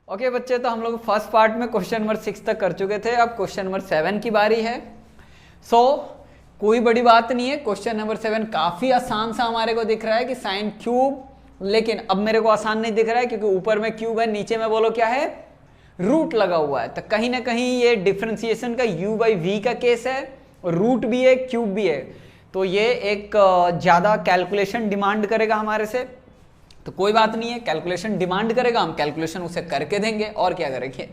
Okay बच्चे, तो हम लोग फर्स्ट पार्ट में क्वेश्चन नंबर 6 तक कर चुके थे। अब क्वेश्चन नंबर 7 की बारी है। कोई बड़ी बात नहीं है, क्वेश्चन नंबर 7 काफी आसान सा हमारे को दिख रहा है कि साइन क्यूब, लेकिन अब मेरे को आसान नहीं दिख रहा है क्योंकि ऊपर में क्यूब है, नीचे में बोलो क्या है, रूट लगा हुआ है। तो कहीं ना कहीं ये डिफरेंशिएशन का u बाई वी का केस है, रूट भी है क्यूब भी है, तो ये एक ज्यादा कैलकुलेशन डिमांड करेगा हमारे से। तो कोई बात नहीं है, कैलकुलेशन डिमांड करेगा, हम कैलकुलेशन उसे करके देंगे और क्या करेंगे।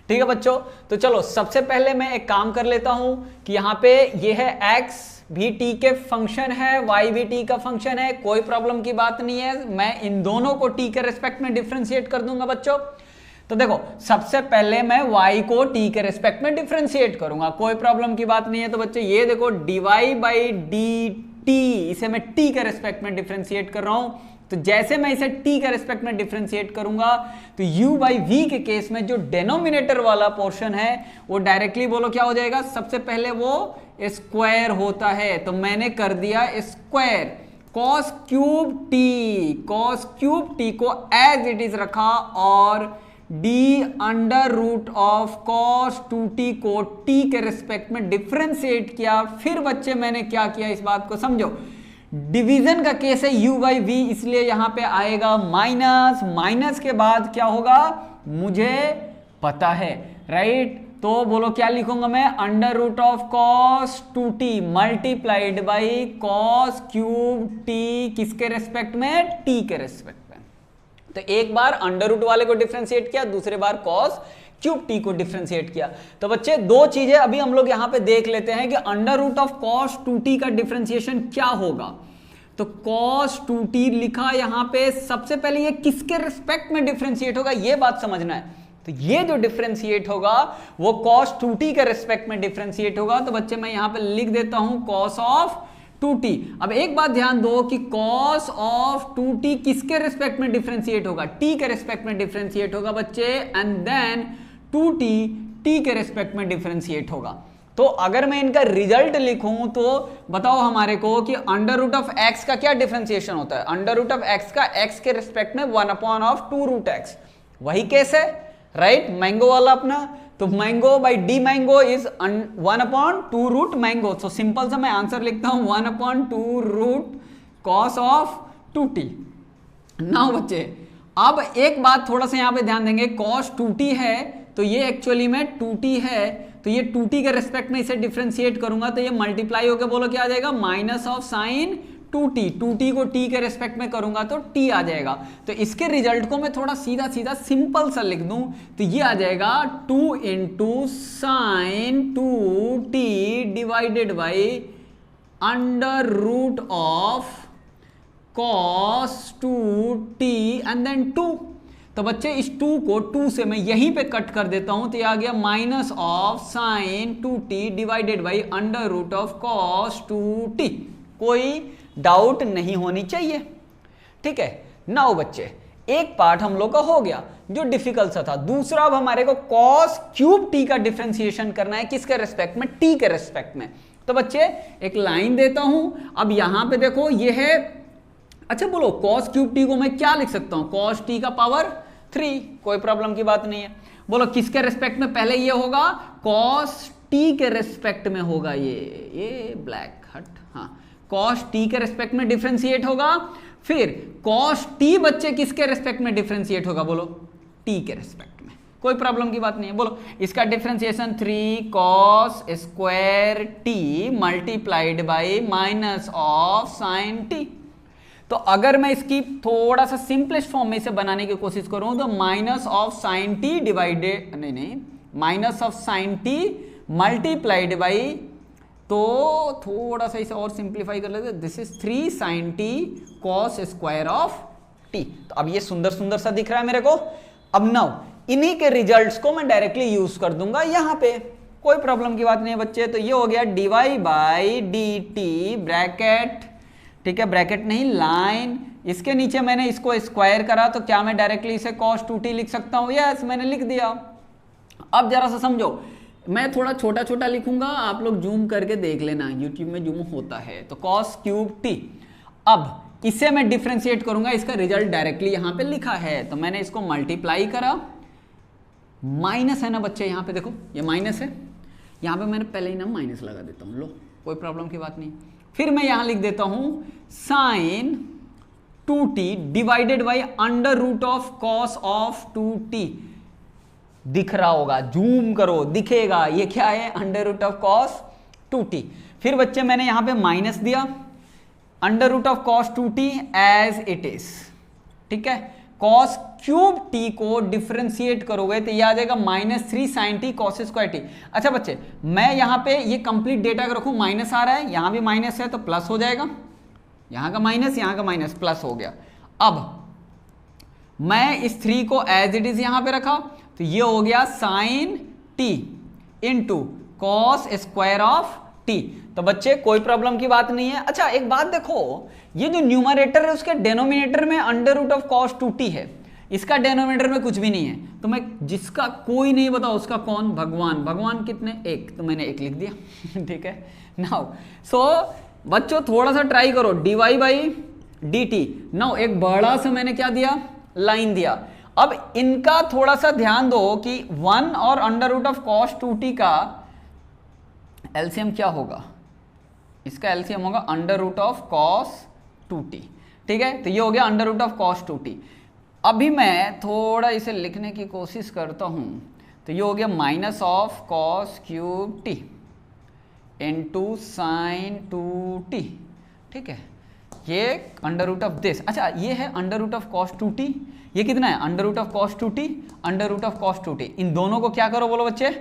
ठीक है बच्चों, तो चलो सबसे पहले मैं एक काम कर लेता हूं कि यहां पे ये है x भी t के फंक्शन है, y भी t का फंक्शन है, कोई प्रॉब्लम की बात नहीं है। मैं इन दोनों को t के रिस्पेक्ट में डिफरेंशिएट कर दूंगा बच्चों। तो देखो सबसे पहले मैं y को t के रिस्पेक्ट में डिफरेंशिएट करूंगा, कोई प्रॉब्लम की बात नहीं है। तो बच्चे ये देखो dy बाई dt, इसे मैं t के रिस्पेक्ट में डिफरेंशिएट कर रहा हूं। तो जैसे मैं इसे t के रिस्पेक्ट में डिफरेंशिएट करूंगा तो u बाई v के केस में जो डेनोमिनेटर वाला पोर्शन है वो डायरेक्टली बोलो क्या हो जाएगा, सबसे पहले वो स्क्वायर होता है, तो मैंने कर दिया स्क्वायर। कॉस क्यूब टी को एज इट इज रखा और d under root of cos 2t को t के रिस्पेक्ट में डिफरेंशिएट किया। फिर बच्चे मैंने क्या किया, इस बात को समझो, डिवीजन का केस है u बाई वी, इसलिए यहां पे आएगा माइनस, माइनस के बाद क्या होगा मुझे पता है, राइट। तो बोलो क्या लिखूंगा मैं, under root of cos 2t multiplied by cos cube t, किसके रेस्पेक्ट में, t के रेस्पेक्ट में। तो एक बार अंडर रूट वाले को डिफरेंशिएट किया, दूसरे बार कॉस क्यूब टी को डिफरेंशिएट किया। तो बच्चे दो चीजें अभी हम लोग यहां पे देख लेते हैं कि under root of cos 2t का डिफरेंशिएशन क्या होगा। तो कॉस 2t लिखा यहां पे, सबसे पहले ये किसके रिस्पेक्ट में डिफरेंशिएट होगा ये बात समझना है। तो ये जो डिफरेंशिएट होगा वो कॉस 2t के रिस्पेक्ट में डिफरेंशिएट होगा। तो बच्चे मैं यहां पे लिख देता हूं कॉस ऑफ 2t। अब एक बात ध्यान दो कि cos ऑफ 2t किसके रिस्पेक्ट में डिफरेंशिएट होगा, t के रिस्पेक्ट में डिफरेंशिएट होगा बच्चे, एंड देन 2t t के रिस्पेक्ट में डिफरेंशिएट होगा। तो अगर मैं इनका रिजल्ट लिखूं तो बताओ हमारे को कि अंडर रूट ऑफ x का क्या डिफरेंशिएशन होता है, अंडर रूट ऑफ x का x के रिस्पेक्ट में 1 अपॉन ऑफ 2 रूट x, वही केस है, राइट, मैंगो वाला अपना। तो mango by D mango is 1 upon 2 root mango. So simple सा मैं आंसर लिखता हूं 1 upon 2 root cos of 2t। Now बच्चे अब एक बात थोड़ा सा यहां पे ध्यान देंगे, कॉस 2t है तो ये एक्चुअली में 2t है, तो ये 2t के रेस्पेक्ट में इसे डिफरेंशिएट करूंगा तो ये मल्टीप्लाई होकर बोलो क्या आ जाएगा, माइनस ऑफ साइन 2t को t के रेस्पेक्ट में करूंगा तो t आ जाएगा। तो इसके रिजल्ट को मैं थोड़ा सीधा सीधा सिंपल सा लिख दूं तो ये आ जाएगा 2 into sine 2t divided by under root of cos 2t and then 2। तो बच्चे इस 2 को 2 से मैं यहीं पे कट कर देता हूं तो ये आ गया minus of sine 2t divided by under root of cos 2t। कोई डाउट नहीं होनी चाहिए, ठीक है। नाउ बच्चे एक पार्ट हम लोग का हो गया जो डिफिकल्ट सा था। दूसरा अब हमारे को कॉस क्यूब टी का डिफरेंशिएशन करना है, किसके रेस्पेक्ट में, टी के रेस्पेक्ट में। तो बच्चे एक लाइन देता हूं, अब यहां पे देखो ये है, अच्छा बोलो कॉस क्यूब टी को मैं क्या लिख सकता हूं, कॉस टी का पावर 3, कोई प्रॉब्लम की बात नहीं है। बोलो किसके रेस्पेक्ट में, पहले ये होगा कॉस टी के रेस्पेक्ट में होगा, ये ब्लैक हट, हाँ कॉस टी के रेस्पेक्ट में डिफरेंशिएट होगा। फिर कॉस टी बच्चे किसके रेस्पेक्ट में डिफरेंशिएट होगा, बोलो टी के रेस्पेक्ट में, कोई प्रॉब्लम की बात नहीं है। बोलो इसका differentiation 3 cos square T multiplied by minus of sine t. तो अगर मैं इसकी थोड़ा सा सिंपलेस्ट फॉर्म में इसे बनाने की कोशिश करूं तो minus of sine t divided, नहीं minus of sine t multiplied by, तो थोड़ा सा इसे और सिंप्लीफाई कर लेते, this is 3 sine t cos square of t. तो अब ये सुंदर सुंदर सा दिख रहा है मेरे को। अब नाउ इन्हीं के रिजल्ट्स को मैं डायरेक्टली यूज कर दूंगा यहां पे, कोई प्रॉब्लम की बात नहीं है बच्चे। तो ये हो गया dy by d T bracket, ठीक है, ब्रैकेट नहीं लाइन, इसके नीचे मैंने इसको स्क्वायर करा तो क्या मैं डायरेक्टली इसे कॉस 2t लिख सकता हूं, यस मैंने लिख दिया। अब जरा सा समझो, मैं थोड़ा छोटा छोटा लिखूंगा, आप लोग जूम करके देख लेना, यूट्यूब में जूम होता है। तो कॉस क्यूब टी, अब इसे मैं डिफरेंशिएट करूंगा, इसका रिजल्ट डायरेक्टली यहां पे लिखा है, तो मैंने इसको मल्टीप्लाई करा माइनस है ना बच्चे, यहाँ पे देखो ये माइनस है, यहाँ पे मैंने पहले ही ना माइनस लगा देता हूँ, लो कोई प्रॉब्लम की बात नहीं। फिर मैं यहाँ लिख देता हूँ sine 2t divided by under root of cos of 2t। दिख रहा होगा, जूम करो दिखेगा, ये क्या है, under root of cos 2t। फिर बच्चे मैंने यहां पे माइनस दिया, under root of cos 2t as it is, ठीक है। कॉस क्यूब t को डिफरेंशिएट करोगे तो ये आ जाएगा -3 sin t cos square t। अच्छा बच्चे, मैं यहां पे ये कंप्लीट डेटा अगर रखूं, माइनस आ रहा है, यहां भी माइनस है तो प्लस हो जाएगा, यहां का माइनस प्लस हो गया। अब मैं इस 3 को एज इट इज यहां पे रखा, तो ये हो गया sine t into cos square of t। तो बच्चे कोई प्रॉब्लम की बात नहीं है। अच्छा एक बात देखो, ये जो न्यूमरेटर है उसके डेनोमिनेटर में under root of cos 2t है, इसका डेनोमिनेटर में कुछ भी नहीं है, तो मैं जिसका कोई नहीं बताओ उसका कौन, भगवान। भगवान कितने, एक, तो मैंने एक लिख दिया ठीक है। नाउ सो बच्चों थोड़ा सा ट्राई करो, dy बाई dt। नाउ एक बड़ा सा मैंने क्या दिया, लाइन दिया। अब इनका थोड़ा सा ध्यान दो कि 1 और under root of cos 2t का एलसीएम क्या होगा, इसका एलसीएम होगा under root of cos 2t, ठीक है। तो ये हो गया under root of cos 2t। अभी मैं थोड़ा इसे लिखने की कोशिश करता हूं, तो ये हो गया minus of cos cube t into sine 2t, ठीक है। ये अंडर रूट ऑफ दिस, अच्छा ये है under root of cos 2t, ये कितना है under root of cos 2t, under root of cos 2t। इन दोनों को क्या करो बोलो बच्चे,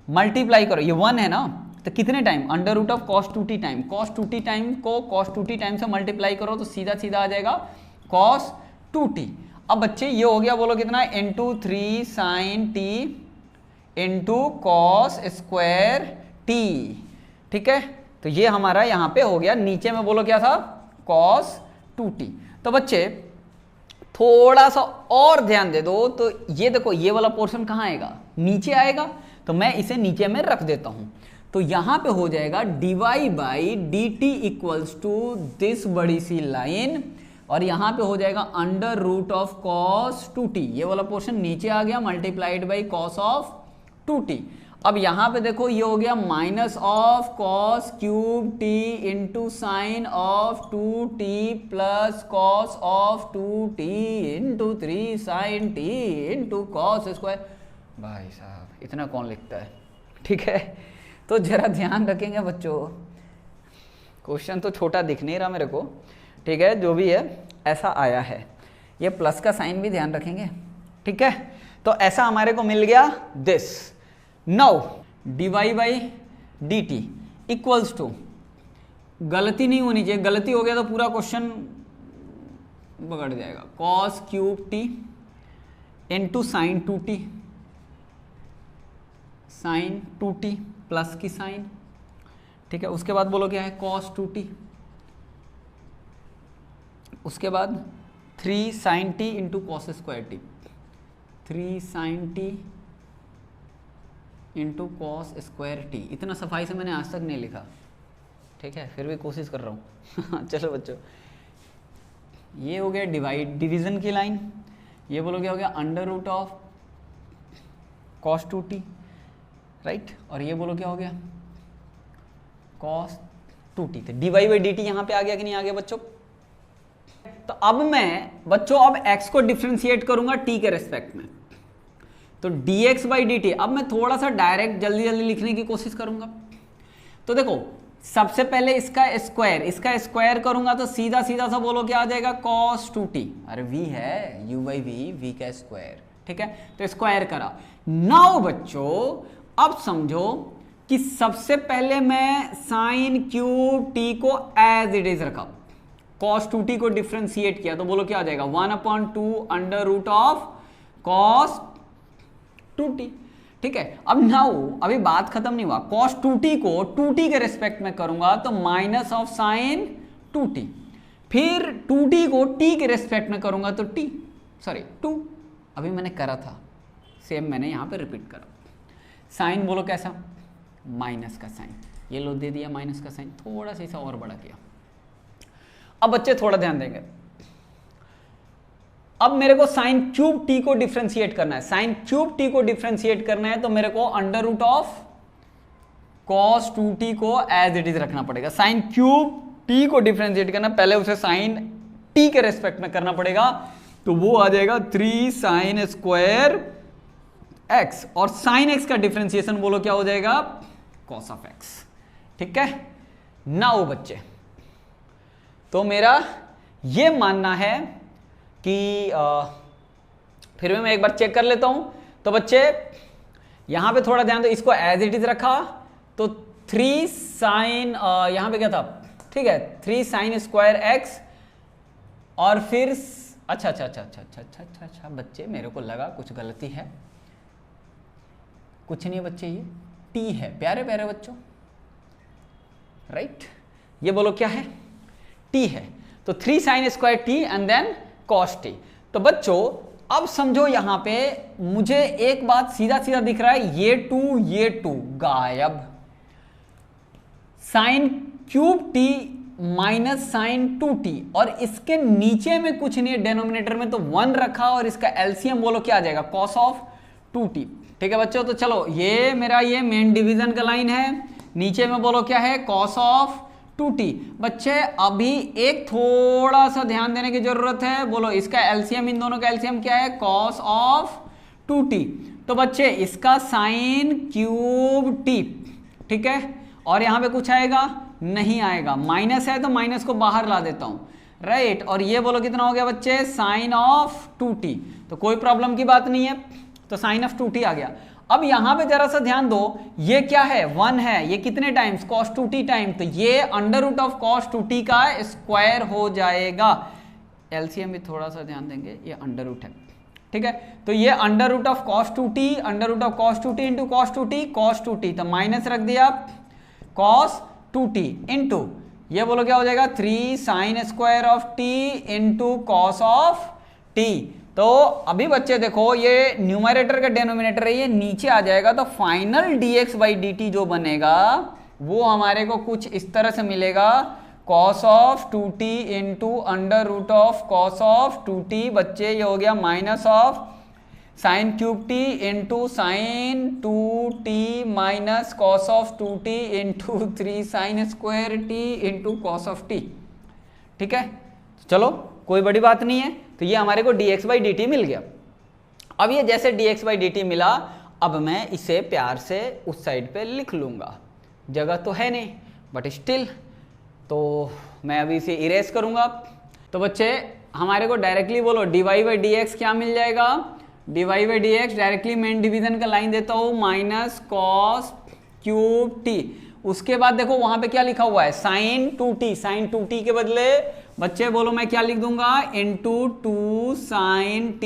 मल्टीप्लाई करो, ये 1 है ना, तो कितने time, under root of cos 2t time, cos 2t time को कॉस 2t टाइम से मल्टीप्लाई करो तो सीधा सीधा आ जाएगा कॉस 2t। अब बच्चे ये हो गया बोलो कितना, into 3 sine t into cos square t, ठीक है। तो ये हमारा यहाँ पे हो गया, नीचे में बोलो क्या था, कॉस 2t। तो बच्चे थोड़ा सा और ध्यान दे दो, तो ये देखो ये वाला पोर्शन कहाँ आएगा, नीचे आएगा, तो मैं इसे नीचे में रख देता हूं। तो यहां पे हो जाएगा dy by d t equals to this बड़ी सी लाइन, और यहां पे हो जाएगा under root of cos 2t, ये वाला पोर्शन नीचे आ गया, multiplied by cos of 2t। अब यहां पे देखो ये हो गया minus of cos cube t into sine of 2t plus cos of 2t into 3 sine t into cos square. भाई साहब इतना कौन लिखता है, ठीक है। तो जरा ध्यान रखेंगे बच्चों, क्वेश्चन तो छोटा दिख नहीं रहा मेरे को, ठीक है, जो भी है ऐसा आया है, ये प्लस का साइन भी ध्यान रखेंगे, ठीक है। तो ऐसा हमारे को मिल गया this. Now dy by d t equals to, गलती नहीं होनी चाहिए, गलती हो गया तो पूरा क्वेश्चन बिगड़ जाएगा, cos cube t into sine 2t, sine 2t plus की साइन, ठीक है। उसके बाद बोलो क्या है, कॉस 2t, उसके बाद 3 sine t into cos square t, 3 sine t into cos square t। इतना सफाई से मैंने आज तक नहीं लिखा, ठीक है, फिर भी कोशिश कर रहा हूँ चलो बच्चों, ये हो गया डिवीजन की लाइन, ये बोलो क्या हो गया, under root of cos 2t, right, और ये बोलो क्या हो गया, कॉस 2t। तो dy बाई डी टी यहाँ पे आ गया कि नहीं आ गया बच्चों। तो अब मैं बच्चों अब x को डिफ्रेंशिएट करूंगा t के रेस्पेक्ट में, तो dx बाई डी टी। अब मैं थोड़ा सा डायरेक्ट जल्दी जल्दी लिखने की कोशिश करूंगा। तो देखो सबसे पहले इसका स्क्वायर करूंगा तो सीधा सीधा सा बोलो क्या आ जाएगा, cos 2t, अरे v है u बाई v का स्क्वायर, ठीक है। तो स्क्वायर करा। नाउ बच्चों अब समझो कि सबसे पहले मैं साइन क्यूब t को एज इट इज रखा, cos 2t को डिफ्रेंशिएट किया, तो बोलो क्या आ जाएगा, 1/2 under root of cos 2t, ठीक है। अब नाउ अभी बात खत्म नहीं हुआ, cos 2t को 2t के रेस्पेक्ट में करूंगा तो माइनस ऑफ साइन 2t, फिर 2t को t के रेस्पेक्ट में करूंगा तो 2 अभी मैंने करा था सेम मैंने यहां पे रिपीट करा। साइन बोलो कैसा, माइनस का साइन, ये लो दे दिया माइनस का साइन, थोड़ा सा इसे और बड़ा किया। अब बच्चे थोड़ा ध्यान देंगे, अब मेरे को साइन क्यूब टी को डिफ्रेंशिएट करना है, साइन क्यूब टी को डिफ्रेंशिएट करना है तो मेरे को under root of cos 2t को एज इट इज रखना पड़ेगा। साइन क्यूब टी को डिफ्रेंशिएट करना, पहले उसे साइन टी के रेस्पेक्ट में करना पड़ेगा, तो वो आ जाएगा 3 साइन स्क्वायर x, और साइन x का डिफ्रेंशिएशन बोलो क्या हो जाएगा, cos ऑफ x। ठीक है, नाउ बच्चे, तो मेरा ये मानना है कि फिर भी मैं एक बार चेक कर लेता हूं। तो बच्चे यहां पे थोड़ा ध्यान दो, इसको एज इट इज रखा तो 3 साइन, यहां पे क्या था, ठीक है 3 साइन स्क्वायर x, और फिर अच्छा बच्चे मेरे को लगा कुछ गलती है, कुछ नहीं बच्चे, ये t है, प्यारे प्यारे बच्चों, राइट, ये बोलो क्या है, t है, तो 3 sine square t and then cos t। तो बच्चों अब समझो यहां पे मुझे एक बात सीधा सीधा दिख रहा है, ये 2 गायब, sine cube t minus sine 2t, और इसके नीचे में कुछ नहीं है डेनोमिनेटर में, तो 1 रखा और इसका एलसीएम बोलो क्या आ जाएगा, cos ऑफ 2t। ठीक है बच्चों, तो चलो ये मेरा ये मेन डिवीजन का लाइन है, नीचे में बोलो क्या है, cos ऑफ 2t। बच्चे अभी एक थोड़ा सा ध्यान देने की जरूरत है, बोलो इसका एलसीएम, इन दोनों का एलसीएम क्या है, cos ऑफ 2t। तो बच्चे इसका साइन क्यूब t, ठीक है, और यहां पे कुछ आएगा नहीं आएगा, माइनस है तो माइनस को बाहर ला देता हूं, राइट, और ये बोलो कितना हो गया बच्चे, साइन ऑफ 2t, तो कोई प्रॉब्लम की बात नहीं है, तो साइन ऑफ 2t आ गया। अब यहां पे जरा सा ध्यान दो, ये क्या है, 1 है, ये कितने टाइम्स, cos 2t टाइम, तो ये under root of cos 2t का स्क्वायर हो जाएगा, एलसीएम भी थोड़ा सा ध्यान देंगे, ये अंडर रूट है, ठीक है, तो ये under root of cos 2t, under root of cos 2t into cos 2t, तो माइनस रख दिया cos 2t इंटू ये बोलो क्या हो जाएगा, 3 sine square of t into cos of t। तो अभी बच्चे देखो ये न्यूमरेटर का डेनोमिनेटर है, ये नीचे आ जाएगा, तो फाइनल dx बाई dt जो बनेगा वो हमारे को कुछ इस तरह से मिलेगा, cos of 2t into under root of cos of 2t, बच्चे ये हो गया minus of sine cube t into sine 2t minus cos of 2t into 3 sine square t into cos of t। ठीक है, चलो कोई बड़ी बात नहीं है, तो ये हमारे को dx बाई dt मिल गया। अब ये जैसे dx बाई dt मिला, अब मैं इसे प्यार से उस साइड पे लिख लूंगा, जगह तो है नहीं बट स्टिल, तो मैं अभी इसे इरेज करूंगा। तो बच्चे हमारे को डायरेक्टली बोलो dy बाई dx क्या मिल जाएगा, dy by dx directly main division का लाइन देता हूं, माइनस cos क्यूब t, उसके बाद देखो वहां पे क्या लिखा हुआ है, साइन 2t, साइन 2t के बदले बच्चे बोलो मैं क्या लिख दूंगा, into 2 sine t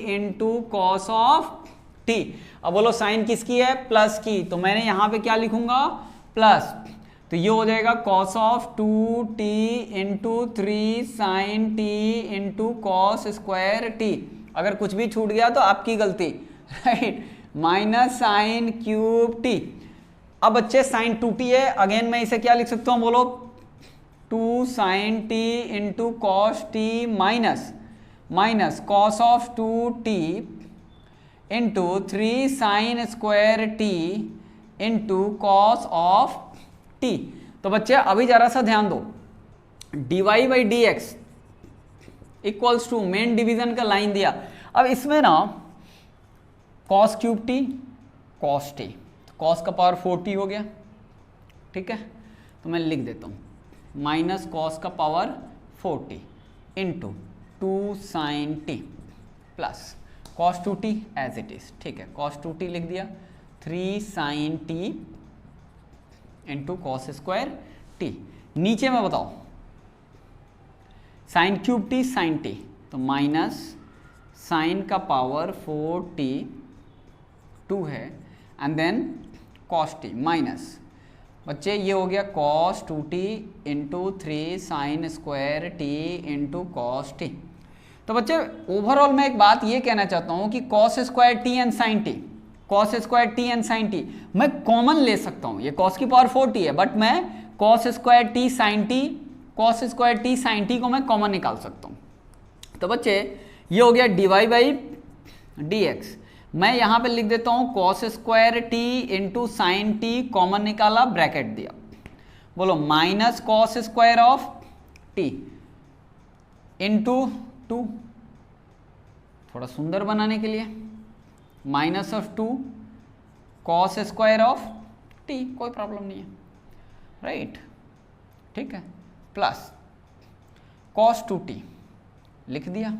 into cos of t। अब बोलो साइन किसकी है, प्लस की, तो मैंने यहां पे क्या लिखूंगा, प्लस, तो ये हो जाएगा cos of 2t into 3 sine t into cos square t। अगर कुछ भी छूट गया तो आपकी गलती, right, minus sine cube t। अब बच्चे साइन 2t है, अगेन मैं इसे क्या लिख सकता हूं, बोलो 2 sine t into cos t minus cos of 2t into 3 sine square t into cos of t। तो बच्चे अभी जरा सा ध्यान दो, dy by dx equals to main division का लाइन दिया, अब इसमें ना cos cube t cos t, cos का पावर 4t हो गया, ठीक है, तो मैं लिख देता हूं माइनस कॉस का power 4t into 2 sine t plus cos 2t as it is, ठीक है, कॉस 2t लिख दिया, 3 sine t into cos square t। नीचे में बताओ sine cube t sine t, तो माइनस साइन का पावर 4t 2 है and then cos t minus, बच्चे ये हो गया cos 2t into 3 sine square t into cos t। तो बच्चे ओवरऑल मैं एक बात ये कहना चाहता हूं कि cos square t and sine t, cos square t and sine t मैं कॉमन ले सकता हूं, ये cos की पावर 4t है, बट मैं cos square t sine t, cos square t sine t को मैं कॉमन निकाल सकता हूं। तो बच्चे ये हो गया dy बाई dx। मैं यहां पे लिख देता हूं cos square t into sign t, common निकाला, ब्रैकेट दिया, बोलो minus cos square of t into 2, थोड़ा सुंदर बनाने के लिए, minus of 2 cos square of t, कोई प्रॉब्लम नहीं है, राइट, ठीक है, प्लस कॉस 2t लिख दिया,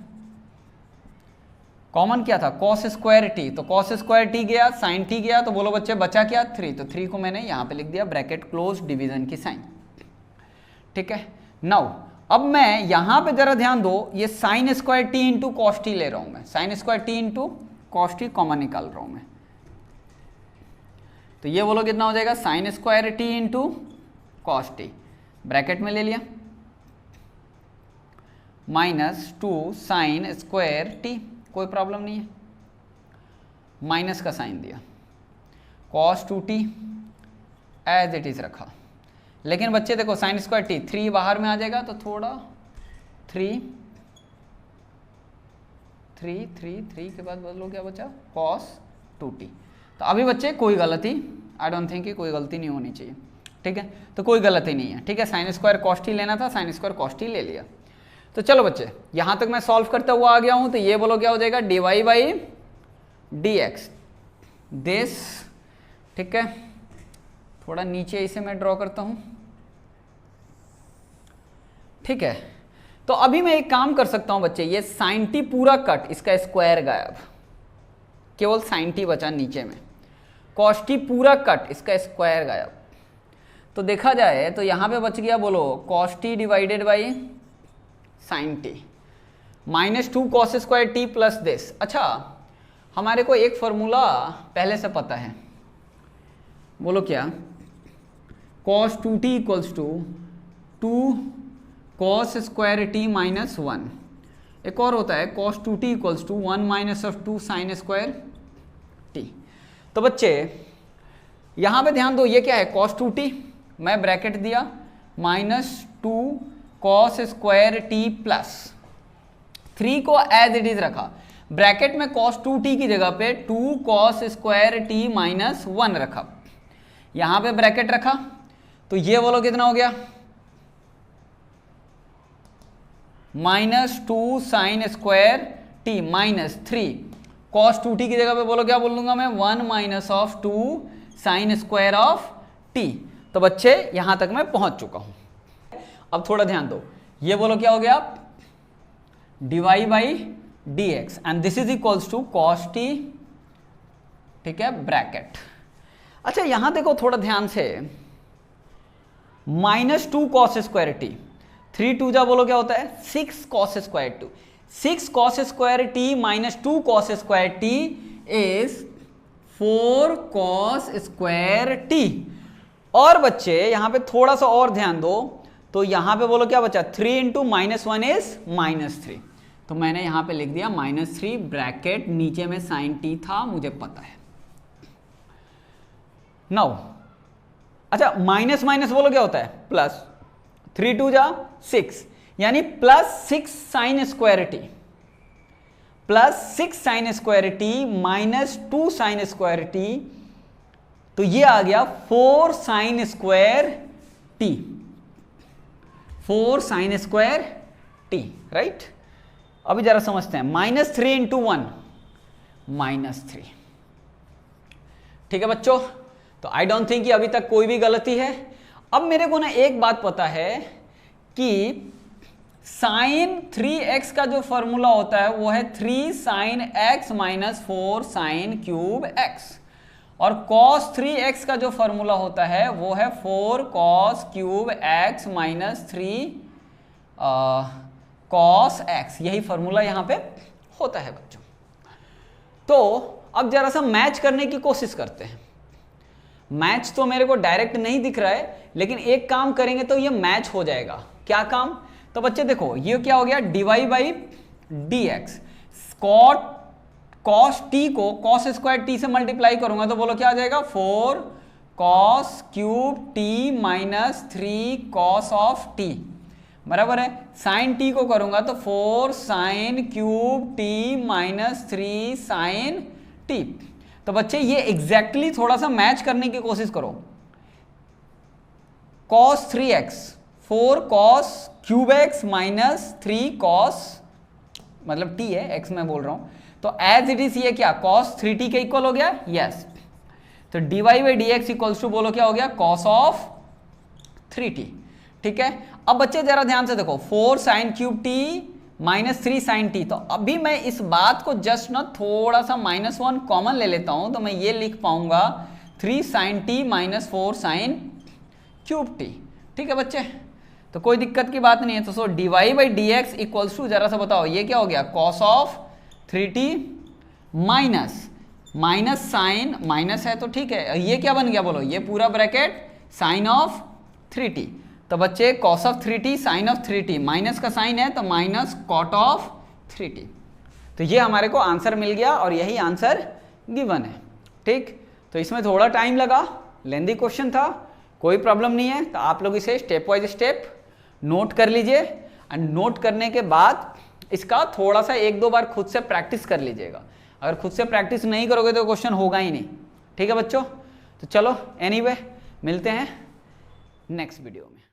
कॉमन क्या था कॉस स्क्वायर टी, तो कॉस स्क्वायर टी गया, साइन टी गया, तो बोलो बच्चे बचा क्या 3, तो 3 को मैंने यहां पे लिख दिया, ब्रैकेट क्लोज, डिवीजन की साइन, ठीक है। नाउ अब मैं यहां पे जरा ध्यान दो, ये sign square T into cos T ले रहा हूं मैं, sign square T into cos T common निकाल रहा हूं मैं, तो ये बोलो कितना हो जाएगा sign square T into cos T, bracket में ले लिया, माइनस 2 साइन स्क्वायर टी, कोई प्रॉब्लम नहीं है, माइनस का साइन दिया, cos 2t as it is रखा, लेकिन बच्चे देखो साइन स्क्वायर टी 3 बाहर में आ जाएगा, तो थोड़ा 3 के बाद बदलो क्या बचा cos 2t। तो अभी बच्चे कोई गलती, आई डोंट थिंक कि कोई गलती नहीं होनी चाहिए, ठीक है, तो कोई गलती नहीं है, ठीक है, साइन स्क्वायर कॉस टी लेना था, साइन स्क्वायर कॉस टी ले लिया। तो चलो बच्चे यहां तक मैं सॉल्व करता हुआ आ गया हूं, तो ये बोलो क्या हो जाएगा dy बाई dx दिस, ठीक है, थोड़ा नीचे इसे मैं ड्रॉ करता हूं, ठीक है। तो अभी मैं एक काम कर सकता हूं बच्चे, ये साइन टी पूरा कट, इसका स्क्वायर गायब, केवल साइन टी बचा नीचे में, कॉस टी पूरा कट, इसका स्क्वायर गायब, तो देखा जाए तो यहां पे बच गया बोलो cos T divided by sine t, minus 2 cos square T plus this. अच्छा हमारे को एक फॉर्मूला पहले से पता है, बोलो क्या, cos 2t equals to 2 cos square t minus 1, एक और होता है cos 2t equals to 1 minus of 2 sine square t. तो बच्चे यहां पे ध्यान दो, ये क्या है cos 2t, मैं ब्रैकेट दिया, minus 2 cos square T plus 3 को एज इट इज रखा, ब्रैकेट में cos 2t की जगह पे 2 कॉस स्क्वायर टी माइनस 1 रखा, यहां पे ब्रैकेट रखा, तो ये बोलो कितना हो गया minus 2 sine square t minus 3 cos 2t की जगह पे बोलो क्या बोल दूंगा मैं 1 minus of 2 sine square of t. तो बच्चे यहां तक मैं पहुंच चुका हूं। अब थोड़ा ध्यान दो, ये बोलो क्या हो गया dy by dx and this is equals to cos t, ठीक है, ब्रैकेट। अच्छा यहां देखो थोड़ा ध्यान से, माइनस 2 कॉस स्क्वायर टी, 3 2 जा बोलो क्या होता है 6 cos square two, 6 cos square t minus 2 cos square t is 4 cos square t. और बच्चे यहां पे थोड़ा सा और ध्यान दो, तो यहां पे बोलो क्या बचा 3 इंटू माइनस 1 इज माइनस 3, तो मैंने यहां पे लिख दिया माइनस 3, ब्रैकेट नीचे में साइन टी था मुझे पता है। नाउ अच्छा माइनस माइनस बोलो क्या होता है प्लस, 3 2 जा 6, यानी plus 6 sign square T, plus 6 sign square t minus 2 sine square t, तो ये आ गया 4 sign square T, 4 sign square T, right. अभी जरा समझते हैं, माइनस 3 इंटू 1 माइनस 3, ठीक है बच्चों। तो आई डोंट थिंक कि अभी तक कोई भी गलती है। अब मेरे को ना एक बात पता है कि साइन 3x का जो फॉर्मूला होता है वो है 3 sine x minus 4 sine cube x, और cos 3x का जो फॉर्मूला होता है वो है 4 cos cube x minus 3 cos x, यही फॉर्मूला यहां पे होता है बच्चों। तो अब जरा सा मैच करने की कोशिश करते हैं। मैच तो मेरे को डायरेक्ट नहीं दिख रहा है, लेकिन एक काम करेंगे तो ये मैच हो जाएगा। क्या काम? तो बच्चे देखो ये क्या हो गया, dy by d x, cos t को कॉस स्क्वायर टी से मल्टीप्लाई करूंगा तो बोलो क्या आ जाएगा 4 cos cube t minus 3 cos of t बराबर है, साइन टी को करूंगा तो 4 sine cube t minus 3 sine t. तो बच्चे ये एग्जैक्टली थोड़ा सा मैच करने की कोशिश करो। cos 3x 4 cos cube x minus 3 cos, मतलब t है, x मैं बोल रहा हूं, तो एज इट इज ये क्या cos 3t के इक्वल हो गया, यस। तो dy by d x equals to बोलो क्या हो गया, cos ऑफ 3t। ठीक है, अब बच्चे जरा ध्यान से देखो, 4 sine cube t minus 3 sine t, तो अभी मैं इस बात को जस्ट ना थोड़ा सा -1 कॉमन ले लेता हूं, तो मैं ये लिख पाऊंगा 3 sine t minus 4 sine cube t. ठीक है बच्चे, तो कोई दिक्कत की बात नहीं है। तो so dy by d x equals to, जरा सा बताओ ये क्या हो गया, cos of 3t minus sine, minus है तो ठीक है, ये क्या बन गया बोलो, ये पूरा ब्रैकेट साइन ऑफ 3t। तो बच्चे cos of 3t sine of 3t, minus का साइन है तो माइनस कॉट ऑफ 3t। तो ये हमारे को आंसर मिल गया और यही आंसर गिवन है। ठीक, तो इसमें थोड़ा टाइम लगा, लेंदी क्वेश्चन था, कोई प्रॉब्लम नहीं है। तो आप लोग इसे स्टेप वाइज स्टेप नोट कर लीजिए, एंड नोट करने के बाद इसका थोड़ा सा 1-2 बार खुद से प्रैक्टिस कर लीजिएगा। अगर खुद से प्रैक्टिस नहीं करोगे तो क्वेश्चन होगा ही नहीं। ठीक है बच्चों, तो चलो एनीवे मिलते हैं नेक्स्ट वीडियो में।